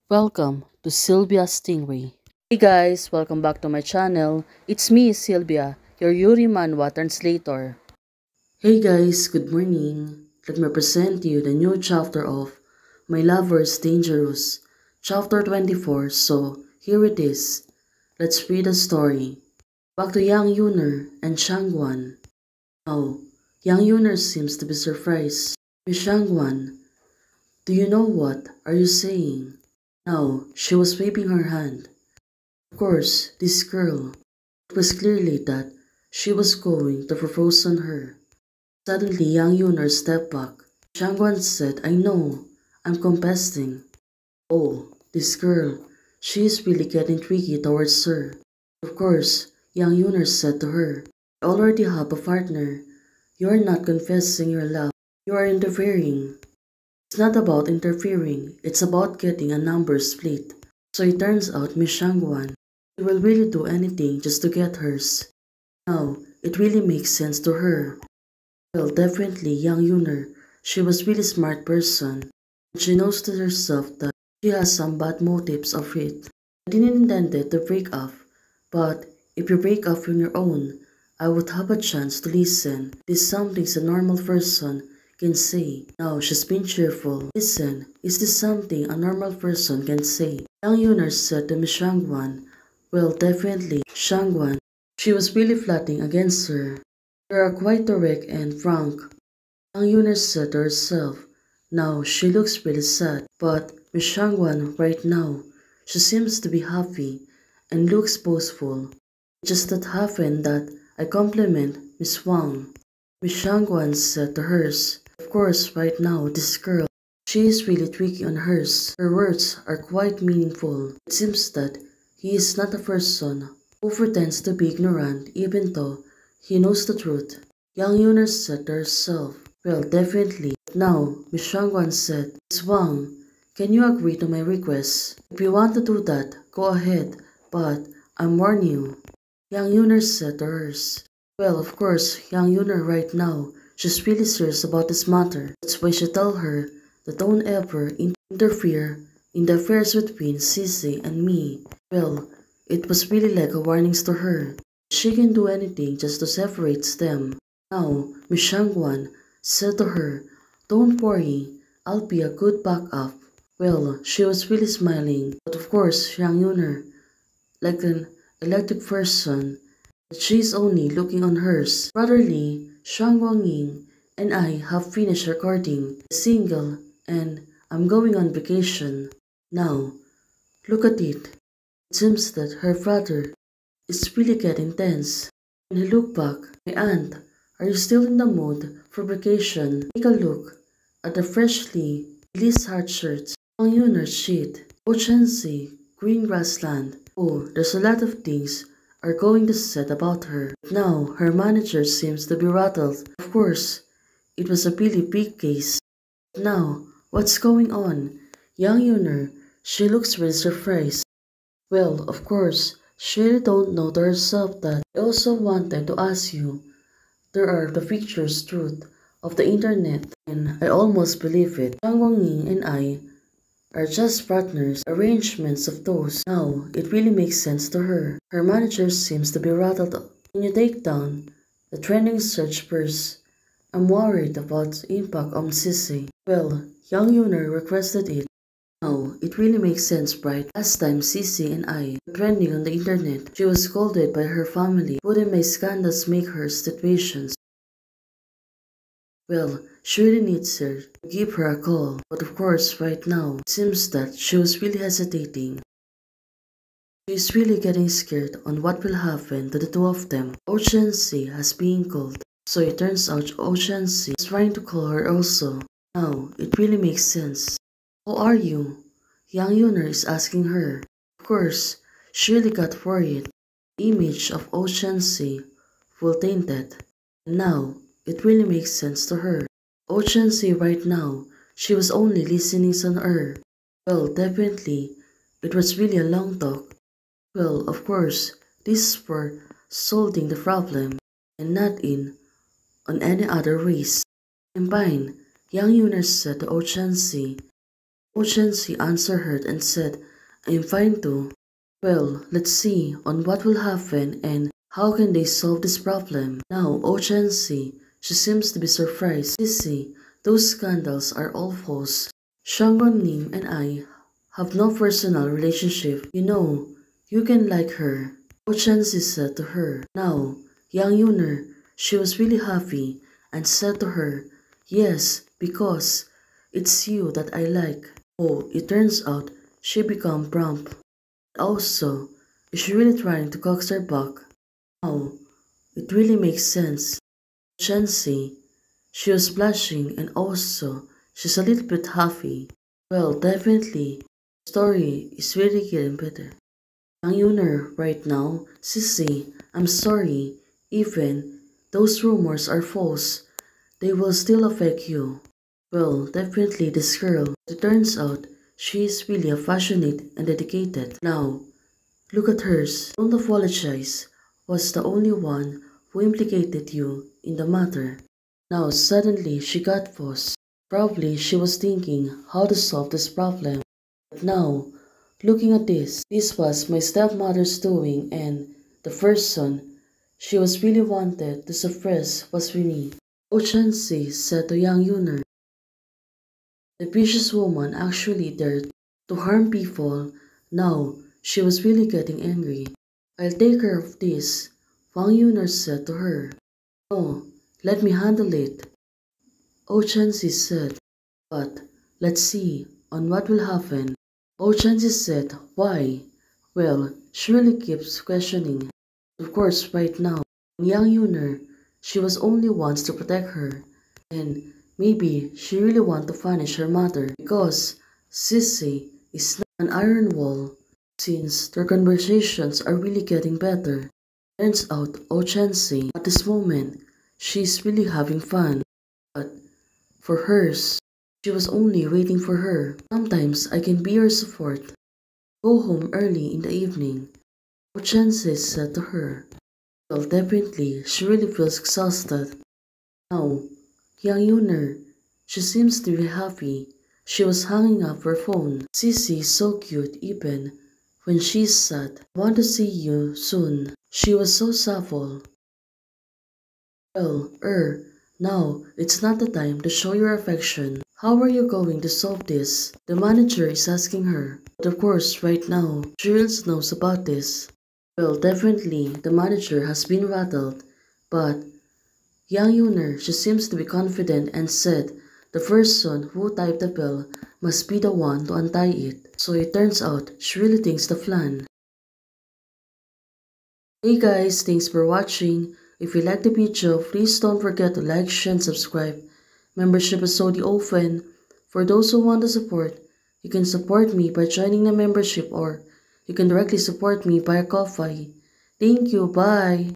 Welcome to Sylvia Stingray. Hey guys, welcome back to my channel. It's me, Sylvia, your Yuri Manhwa translator. Hey guys, good morning. Let me present to you the new chapter of My Lover's Dangerous, chapter 24. So, here it is. Let's read the story. Back to Yang Yuner and Shangwan. Now, Yang Yuner seems to be surprised. Miss Shangwan, do you know what are you saying? Now, she was waving her hand. Of course, this girl. It was clearly that she was going to propose on her. Suddenly, Yang Yuner stepped back. Shangwan said, I know, I'm confessing. Oh, this girl, she is really getting tricky towards her. Of course, Yang Yuner said to her, I already have a partner. You are not confessing your love. You are interfering. It's not about interfering, it's about getting a number split. So it turns out Miss Shangwan, she will really do anything just to get hers. Now, it really makes sense to her. Well, definitely Yang Yuner, she was really smart person. And she knows to herself that she has some bad motives of it. I didn't intend it to break up, but if you break up on your own, I would have a chance to listen. This is something a normal person can say. Now she's been cheerful. Listen, is this something a normal person can say? Yang Yuner said to Miss Shangwan. Well, definitely, Shangwan. She was really flatting against her. You are quite direct and frank. Yang Yuner said to herself. Now she looks really sad, but Miss Shangwan right now, she seems to be happy and looks boastful. It just that happened that I compliment Miss Wang. Miss Shangwan said to hers. Of course, right now, this girl, she is really tricky on hers. Her words are quite meaningful. It seems that he is not a person who pretends to be ignorant even though he knows the truth. Yang Yuner said to herself. Well, definitely. Now, Miss Shangwan said, Miss Wang, can you agree to my request? If you want to do that, go ahead, but I'm warning you. Yang Yuner said to hers. Well, of course, Yang Yuner right now, she's really serious about this matter. That's why she tell her that don't ever interfere in the affairs between Sissy and me. Well, it was really like a warning to her. She can do anything just to separate them. Now, Miss Shangwan said to her, don't worry, I'll be a good backup. Well, she was really smiling, but of course, Yang Yuner, like an electric person, but she's only looking on hers. Brotherly, Shang Wangying, and I have finished recording the single and I'm going on vacation. Now, look at it. It seems that her brother is really getting tense. When he looked back, my aunt, are you still in the mood for vacation? Take a look at the freshly released hard shirts on Yuner's sheet. Oh, Chensi, green grassland. Oh, there's a lot of things are going to said about her. Now, her manager seems to be rattled. Of course, it was a really big case. Now, what's going on? Young Yuner, she looks really surprised. Well, of course, she don't know to herself that I also wanted to ask you. There are the pictures truth of the internet, and I almost believe it. Zhang Wangying and I are just partners, arrangements of those. Now, it really makes sense to her. Her manager seems to be rattled. Can you take down the trending search first? I'm worried about the impact on Sissy. Well, Young Yuner requested it. Now, it really makes sense, right? Last time Sissy and I were trending on the internet, she was scolded by her family. Wouldn't my scandals make her situations? Well, she really needs her to give her a call, but of course right now, it seems that she was really hesitating. She is really getting scared on what will happen to the two of them. Oceancy has been called, so it turns out Oceancy is trying to call her also. Now, it really makes sense. How are you? Yang Yuner is asking her. Of course, she really got worried. The image of Oceancy full tainted. And now, it really makes sense to her. Oceancy right now, she was only listening to her. Well, definitely, it was really a long talk. Well, of course, this is for solving the problem and not in on any other ways. And fine, Yang Yuner said to Oceancy. Oh Shensi answered her and said, I'm fine too. Well, let's see on what will happen and how can they solve this problem. Now, Oh Shensi, she seems to be surprised. Sissy, those scandals are all false. Shangon Nim and I have no personal relationship. You know, you can like her. Oh Shensi said to her. Now, young Yuner, she was really happy and said to her, yes, because it's you that I like. Oh, it turns out she became prompt. Also, is she really trying to coax her back? Now, it really makes sense. Shensi, she was blushing and also she's a little bit happy. Well, definitely, the story is really getting better. Young Yuner, right now, Sissy, I'm sorry, even those rumors are false, they will still affect you. Well, definitely this girl, it turns out she is really affectionate and dedicated. Now, look at hers. Don't apologize. Was the only one who implicated you in the matter. Now suddenly she got paused. Probably she was thinking how to solve this problem. But now, looking at this was my stepmother's doing and the first son she was really wanted to suppress was Winnie. Oh Chancy said to young Yuner. The vicious woman actually dared to harm people. Now she was really getting angry. I'll take care of this, Wang Yuner said to her. No, let me handle it, Oh Chancy said. But let's see on what will happen. Oh Chancy said, why? Well, she really keeps questioning. Of course, right now, young Yuner, she was only wants to protect her. And maybe she really want to punish her mother because Sissy is not an iron wall. Since their conversations are really getting better. Turns out Oh Chancy, at this moment, she's really having fun. But for hers, she was only waiting for her. Sometimes I can be your support. Go home early in the evening. Oh Chancy said to her. Well, definitely, she really feels exhausted. Now, young Yuner, she seems to be happy. She was hanging up her phone. Sissy is so cute even when she's sad. I want to see you soon. She was so supple. Well, now it's not the time to show your affection. How are you going to solve this? The manager is asking her. But of course, right now, she really knows about this. Well, definitely, the manager has been rattled. But young Yuner, she seems to be confident and said the person who typed the bill must be the one to untie it. So it turns out she really thinks the plan. Hey guys, thanks for watching. If you liked the video, please don't forget to like, share, and subscribe. Membership is already open. For those who want to support, you can support me by joining the membership or you can directly support me via Ko-Fi. Thank you, bye!